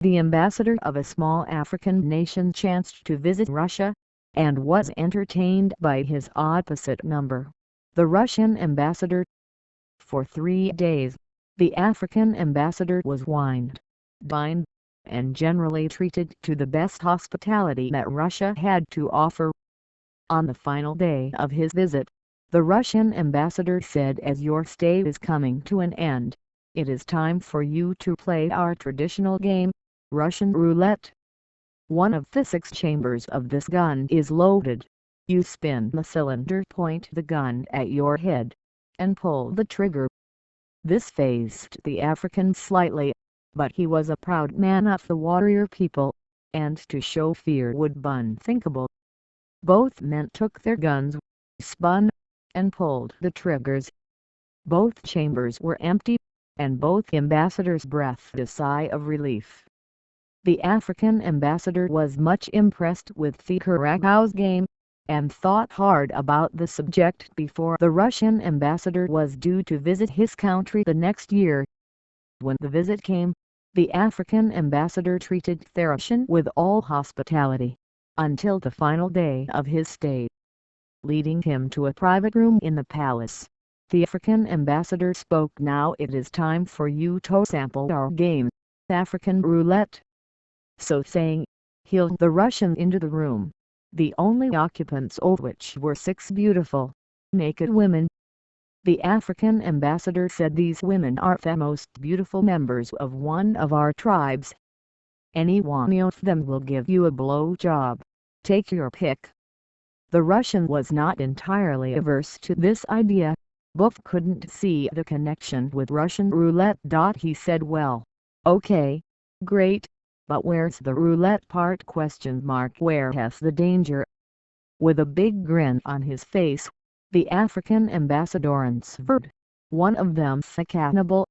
the ambassador of a small African nation chanced to visit Russia, and was entertained by his opposite number, the Russian ambassador. For 3 days, the African ambassador was wined, dined, and generally treated to the best hospitality that Russia had to offer. On the final day of his visit, the Russian ambassador said, "As your stay is coming to an end, it is time for you to play our traditional game, Russian roulette. One of the 6 chambers of this gun is loaded. You spin the cylinder, point the gun at your head, and pull the trigger." This fazed the African slightly, but he was a proud man of the warrior people, and to show fear would be unthinkable. Both men took their guns, spun, and pulled the triggers. Both chambers were empty, and both ambassadors breathed a sigh of relief. The African ambassador was much impressed with the Curaçao's game, and thought hard about the subject before the Russian ambassador was due to visit his country the next year. When the visit came, the African ambassador treated the Russian with all hospitality, until the final day of his stay. Leading him to a private room in the palace, the African ambassador spoke. "Now it is time for you to sample our game, African roulette." So saying, he led the Russian into the room, the only occupants of which were 6 beautiful, naked women. The African ambassador said, "These women are the most beautiful members of one of our tribes. Any one of them will give you a blow job. Take your pick." The Russian was not entirely averse to this idea, but couldn't see the connection with Russian roulette. He said, "Well, okay, great, but where's the roulette part? Where has the danger?" With a big grin on his face, the African ambassador answered, "One of them's a cannibal,